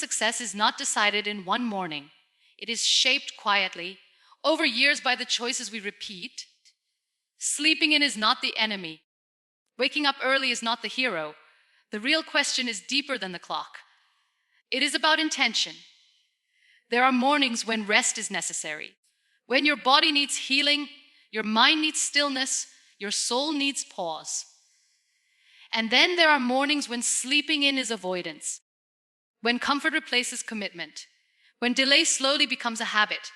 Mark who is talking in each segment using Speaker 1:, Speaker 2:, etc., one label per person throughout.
Speaker 1: success is not decided in one morning. It is shaped quietly, over years by the choices we repeat. Sleeping in is not the enemy. Waking up early is not the hero. The real question is deeper than the clock. It is about intention. There are mornings when rest is necessary, when your body needs healing, your mind needs stillness, your soul needs pause. And then there are mornings when sleeping in is avoidance, when comfort replaces commitment, when delay slowly becomes a habit.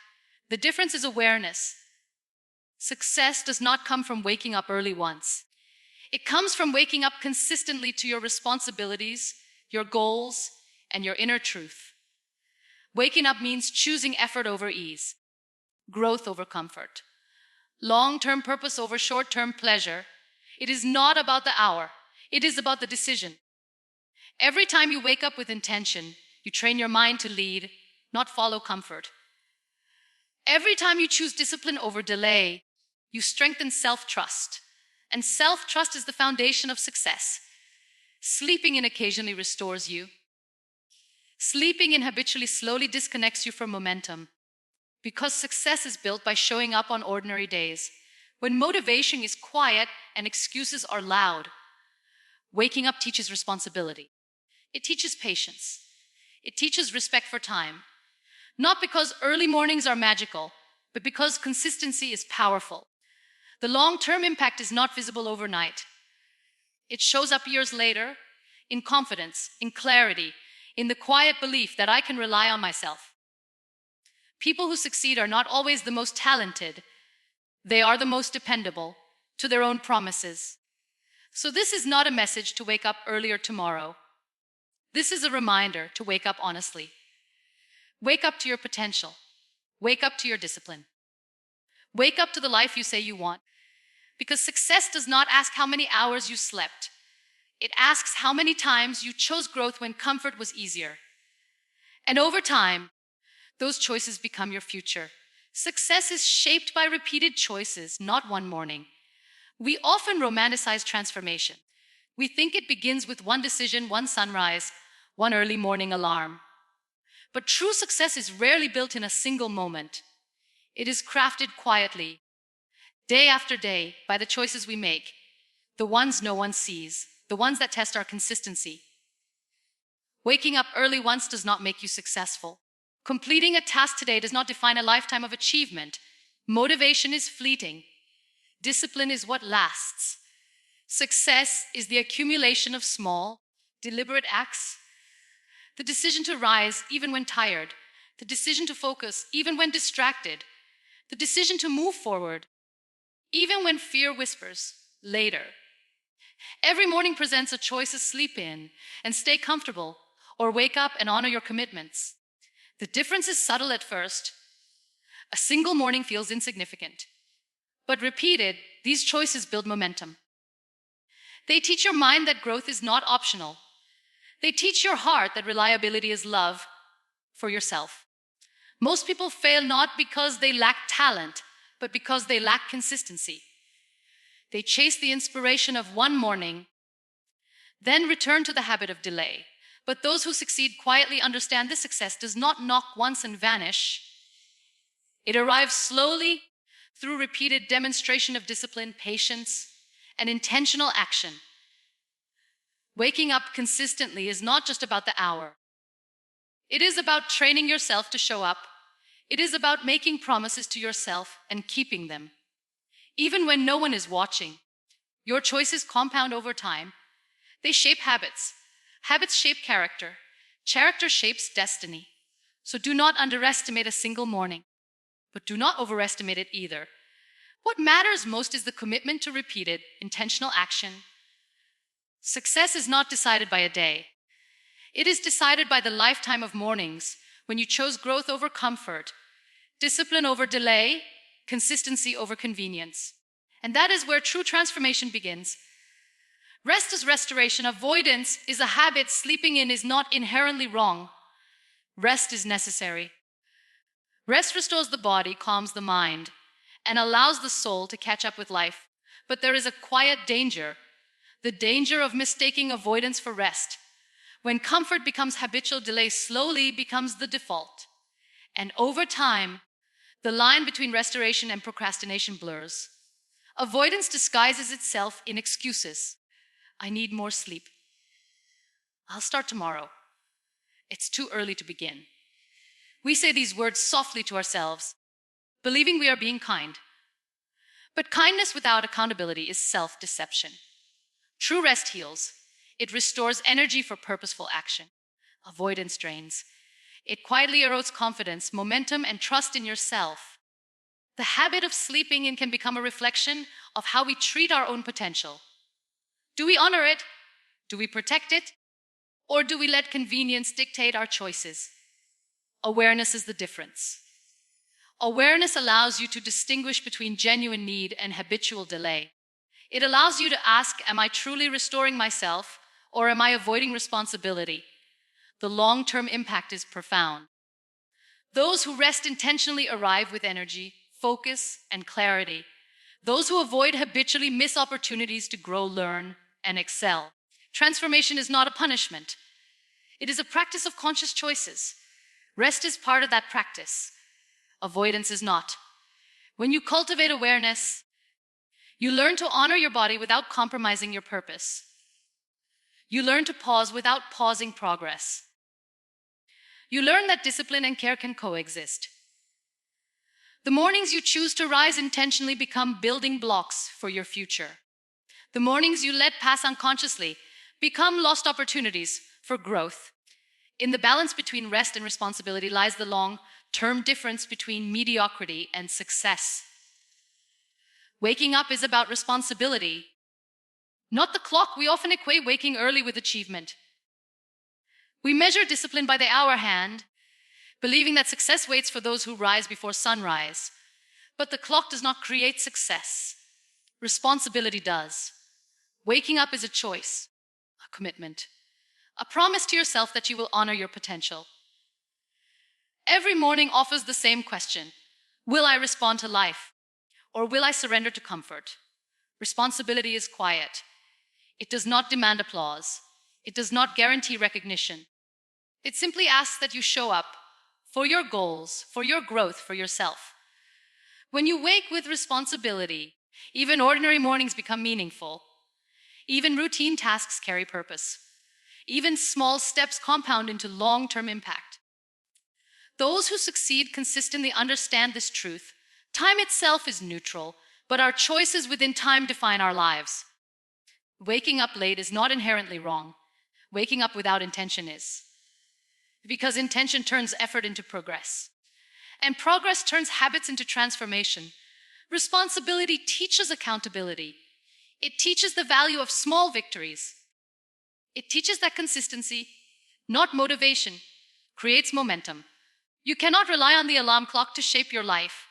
Speaker 1: The difference is awareness. Success does not come from waking up early once. It comes from waking up consistently to your responsibilities, your goals, and your inner truth. Waking up means choosing effort over ease, growth over comfort, long-term purpose over short-term pleasure. It is not about the hour. It is about the decision. Every time you wake up with intention, you train your mind to lead, not follow comfort. Every time you choose discipline over delay, you strengthen self-trust. And self-trust is the foundation of success. Sleeping in occasionally restores you. Sleeping in habitually slowly disconnects you from momentum. Because success is built by showing up on ordinary days, when motivation is quiet and excuses are loud. Waking up teaches responsibility. It teaches patience. It teaches respect for time. Not because early mornings are magical, but because consistency is powerful. The long-term impact is not visible overnight. It shows up years later, in confidence, in clarity, in the quiet belief that I can rely on myself. People who succeed are not always the most talented. They are the most dependable to their own promises. So this is not a message to wake up earlier tomorrow. This is a reminder to wake up honestly. Wake up to your potential. Wake up to your discipline. Wake up to the life you say you want. Because success does not ask how many hours you slept. It asks how many times you chose growth when comfort was easier. And over time, those choices become your future. Success is shaped by repeated choices, not one morning. We often romanticize transformation. We think it begins with one decision, one sunrise, one early morning alarm. But true success is rarely built in a single moment. It is crafted quietly, day after day, by the choices we make, the ones no one sees, the ones that test our consistency. Waking up early once does not make you successful. Completing a task today does not define a lifetime of achievement. Motivation is fleeting. Discipline is what lasts. Success is the accumulation of small, deliberate acts. The decision to rise even when tired. The decision to focus even when distracted. The decision to move forward even when fear whispers, later. Every morning presents a choice to sleep in and stay comfortable, or wake up and honor your commitments. The difference is subtle at first. A single morning feels insignificant. But repeated, these choices build momentum. They teach your mind that growth is not optional. They teach your heart that reliability is love for yourself. Most people fail not because they lack talent, but because they lack consistency. They chase the inspiration of one morning, then return to the habit of delay. But those who succeed quietly understand this success does not knock once and vanish. It arrives slowly through repeated demonstration of discipline, patience, and intentional action. Waking up consistently is not just about the hour. It is about training yourself to show up. It is about making promises to yourself and keeping them. Even when no one is watching, your choices compound over time. They shape habits. Habits shape character. Character shapes destiny. So do not underestimate a single morning, but do not overestimate it either. What matters most is the commitment to repeated, intentional action. Success is not decided by a day. It is decided by the lifetime of mornings when you chose growth over comfort, discipline over delay, consistency over convenience. And that is where true transformation begins. Rest is restoration. Avoidance is a habit. Sleeping in is not inherently wrong. Rest is necessary. Rest restores the body, calms the mind, and allows the soul to catch up with life. But there is a quiet danger, the danger of mistaking avoidance for rest. When comfort becomes habitual, delay slowly becomes the default. And over time, the line between restoration and procrastination blurs. Avoidance disguises itself in excuses. I need more sleep. I'll start tomorrow. It's too early to begin. We say these words softly to ourselves, believing we are being kind. But kindness without accountability is self-deception. True rest heals. It restores energy for purposeful action. Avoidance drains. It quietly erodes confidence, momentum, and trust in yourself. The habit of sleeping in can become a reflection of how we treat our own potential. Do we honor it? Do we protect it? Or do we let convenience dictate our choices? Awareness is the difference. Awareness allows you to distinguish between genuine need and habitual delay. It allows you to ask, am I truly restoring myself, or am I avoiding responsibility? The long-term impact is profound. Those who rest intentionally arrive with energy, focus, and clarity. Those who avoid habitually miss opportunities to grow, learn, and excel. Transformation is not a punishment. It is a practice of conscious choices. Rest is part of that practice. Avoidance is not. When you cultivate awareness, you learn to honor your body without compromising your purpose. You learn to pause without pausing progress. You learn that discipline and care can coexist. The mornings you choose to rise intentionally become building blocks for your future. The mornings you let pass unconsciously become lost opportunities for growth. In the balance between rest and responsibility lies the long-term difference between mediocrity and success. Waking up is about responsibility, not the clock. We often equate waking early with achievement. We measure discipline by the hour hand, believing that success waits for those who rise before sunrise. But the clock does not create success. Responsibility does. Waking up is a choice, a commitment, a promise to yourself that you will honor your potential. Every morning offers the same question: will I respond to life, or will I surrender to comfort? Responsibility is quiet. It does not demand applause. It does not guarantee recognition. It simply asks that you show up for your goals, for your growth, for yourself. When you wake with responsibility, even ordinary mornings become meaningful. Even routine tasks carry purpose. Even small steps compound into long-term impact. Those who succeed consistently understand this truth. Time itself is neutral, but our choices within time define our lives. Waking up late is not inherently wrong. Waking up without intention is. Because intention turns effort into progress. And progress turns habits into transformation. Responsibility teaches accountability. It teaches the value of small victories. It teaches that consistency, not motivation, creates momentum. You cannot rely on the alarm clock to shape your life.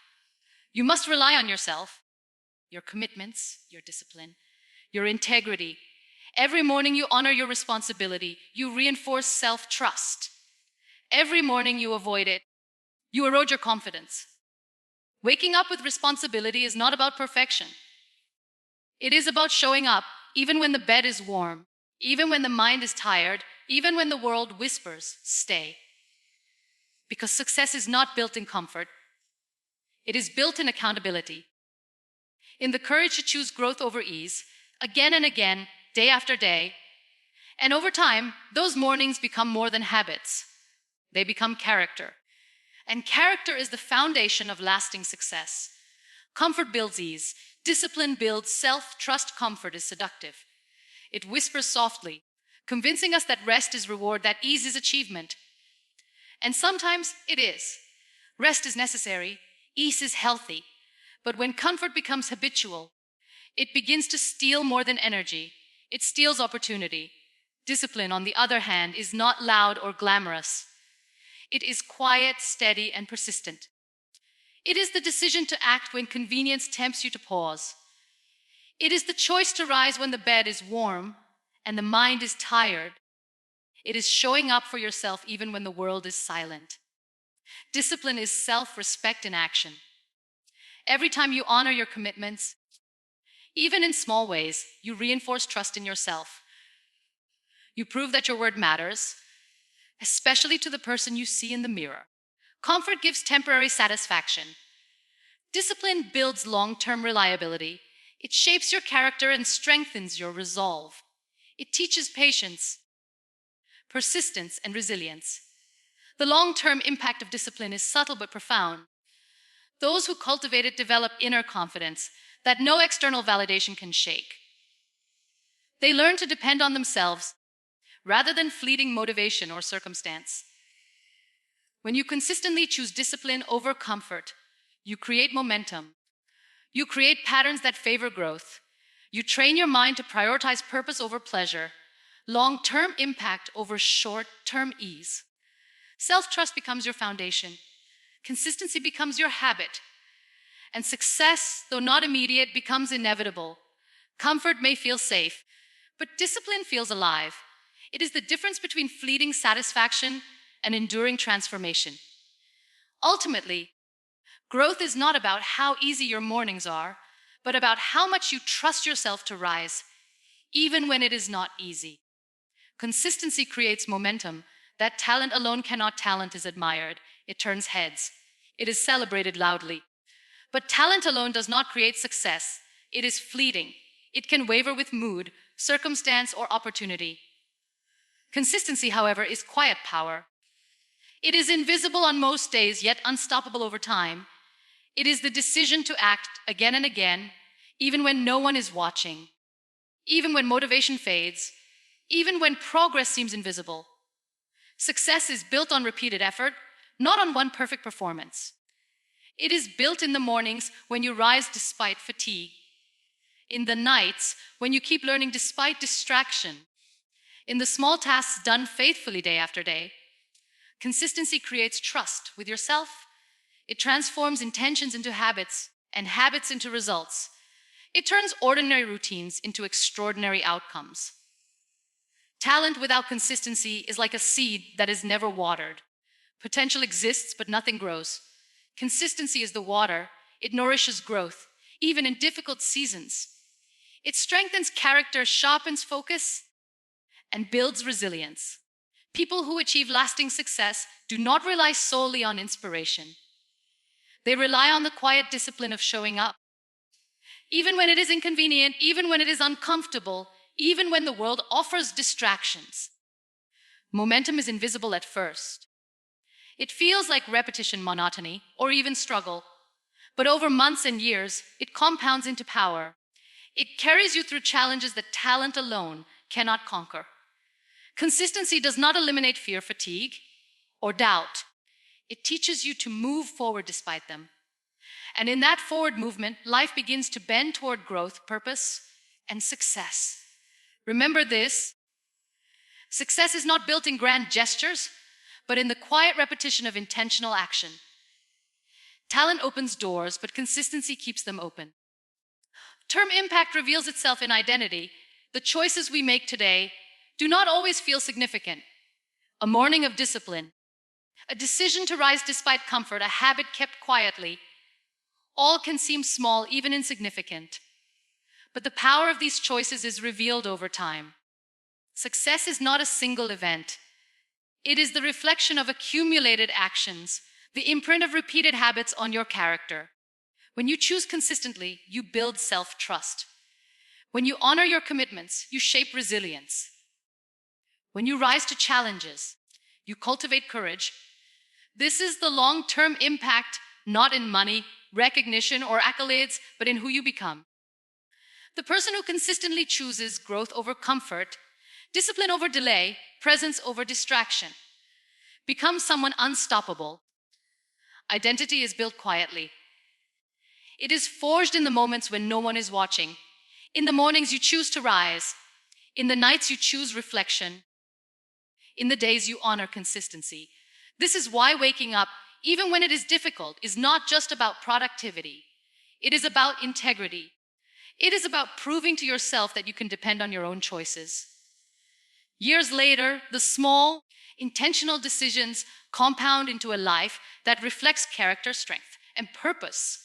Speaker 1: You must rely on yourself, your commitments, your discipline, your integrity. Every morning you honor your responsibility. You reinforce self-trust. Every morning you avoid it. You erode your confidence. Waking up with responsibility is not about perfection. It is about showing up even when the bed is warm, even when the mind is tired, even when the world whispers, stay. Because success is not built in comfort. It is built in accountability. In the courage to choose growth over ease, again and again, day after day. And over time, those mornings become more than habits. They become character. And character is the foundation of lasting success. Comfort builds ease. Discipline builds self-trust. Comfort is seductive. It whispers softly, convincing us that rest is reward, that ease is achievement. And sometimes it is. Rest is necessary. Ease is healthy. But when comfort becomes habitual, it begins to steal more than energy. It steals opportunity. Discipline, on the other hand, is not loud or glamorous. It is quiet, steady, and persistent. It is the decision to act when convenience tempts you to pause. It is the choice to rise when the bed is warm and the mind is tired. It is showing up for yourself even when the world is silent. Discipline is self-respect in action. Every time you honor your commitments, even in small ways, you reinforce trust in yourself. You prove that your word matters, especially to the person you see in the mirror. Comfort gives temporary satisfaction. Discipline builds long-term reliability. It shapes your character and strengthens your resolve. It teaches patience, persistence, and resilience. The long-term impact of discipline is subtle but profound. Those who cultivate it develop inner confidence that no external validation can shake. They learn to depend on themselves rather than fleeting motivation or circumstance. When you consistently choose discipline over comfort, you create momentum. You create patterns that favor growth. You train your mind to prioritize purpose over pleasure, long-term impact over short-term ease. Self-trust becomes your foundation. Consistency becomes your habit. And success, though not immediate, becomes inevitable. Comfort may feel safe, but discipline feels alive. It is the difference between fleeting satisfaction and enduring transformation. Ultimately, growth is not about how easy your mornings are, but about how much you trust yourself to rise, even when it is not easy. Consistency creates momentum. That talent alone cannot. Talent is admired. It turns heads. It is celebrated loudly. But talent alone does not create success. It is fleeting. It can waver with mood, circumstance, or opportunity. Consistency, however, is quiet power. It is invisible on most days, yet unstoppable over time. It is the decision to act again and again, even when no one is watching, even when motivation fades, even when progress seems invisible. Success is built on repeated effort, not on one perfect performance. It is built in the mornings when you rise despite fatigue, in the nights when you keep learning despite distraction, in the small tasks done faithfully day after day. Consistency creates trust with yourself. It transforms intentions into habits and habits into results. It turns ordinary routines into extraordinary outcomes. Talent without consistency is like a seed that is never watered. Potential exists, but nothing grows. Consistency is the water. It nourishes growth, even in difficult seasons. It strengthens character, sharpens focus, and builds resilience. People who achieve lasting success do not rely solely on inspiration. They rely on the quiet discipline of showing up. Even when it is inconvenient, even when it is uncomfortable, even when the world offers distractions. Momentum is invisible at first. It feels like repetition, monotony, or even struggle. But over months and years, it compounds into power. It carries you through challenges that talent alone cannot conquer. Consistency does not eliminate fear, fatigue, or doubt. It teaches you to move forward despite them. And in that forward movement, life begins to bend toward growth, purpose, and success. Remember this: success is not built in grand gestures, but in the quiet repetition of intentional action. Talent opens doors, but consistency keeps them open. Term impact reveals itself in identity. The choices we make today do not always feel significant. A morning of discipline, a decision to rise despite comfort, a habit kept quietly, all can seem small, even insignificant. But the power of these choices is revealed over time. Success is not a single event. It is the reflection of accumulated actions, the imprint of repeated habits on your character. When you choose consistently, you build self-trust. When you honor your commitments, you shape resilience. When you rise to challenges, you cultivate courage. This is the long-term impact, not in money, recognition, or accolades, but in who you become. The person who consistently chooses growth over comfort, discipline over delay, presence over distraction, becomes someone unstoppable. Identity is built quietly. It is forged in the moments when no one is watching. In the mornings you choose to rise. In the nights you choose reflection. In the days you honor consistency. This is why waking up, even when it is difficult, is not just about productivity. It is about integrity. It is about proving to yourself that you can depend on your own choices. Years later, the small, intentional decisions compound into a life that reflects character, strength, and purpose.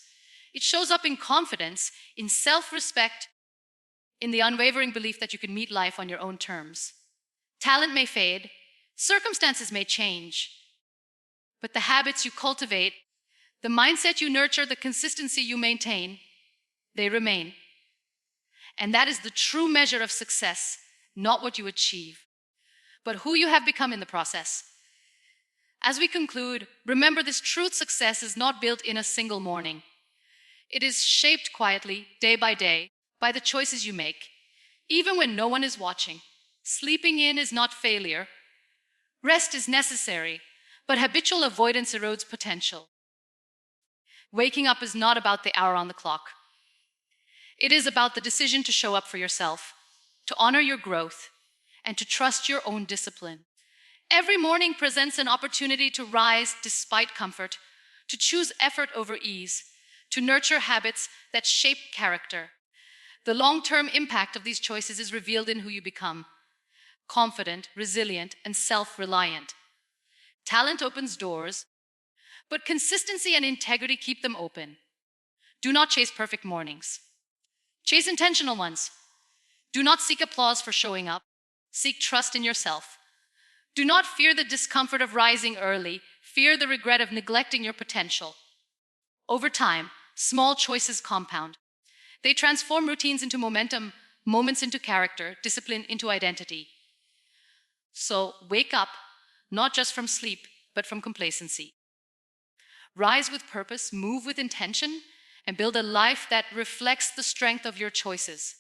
Speaker 1: It shows up in confidence, in self-respect, in the unwavering belief that you can meet life on your own terms. Talent may fade, circumstances may change, but the habits you cultivate, the mindset you nurture, the consistency you maintain, they remain. And that is the true measure of success, not what you achieve, but who you have become in the process. As we conclude, remember this true success is not built in a single morning. It is shaped quietly, day by day, by the choices you make, even when no one is watching. Sleeping in is not failure. Rest is necessary, but habitual avoidance erodes potential. Waking up is not about the hour on the clock. It is about the decision to show up for yourself, to honor your growth, and to trust your own discipline. Every morning presents an opportunity to rise despite comfort, to choose effort over ease, to nurture habits that shape character. The long-term impact of these choices is revealed in who you become: confident, resilient, and self-reliant. Talent opens doors, but consistency and integrity keep them open. Do not chase perfect mornings. Chase intentional ones. Do not seek applause for showing up. Seek trust in yourself. Do not fear the discomfort of rising early. Fear the regret of neglecting your potential. Over time, small choices compound. They transform routines into momentum, moments into character, discipline into identity. So wake up, not just from sleep, but from complacency. Rise with purpose, move with intention, and build a life that reflects the strength of your choices.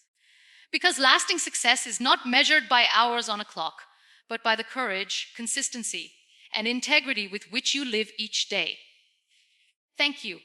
Speaker 1: Because lasting success is not measured by hours on a clock, but by the courage, consistency, and integrity with which you live each day. Thank you.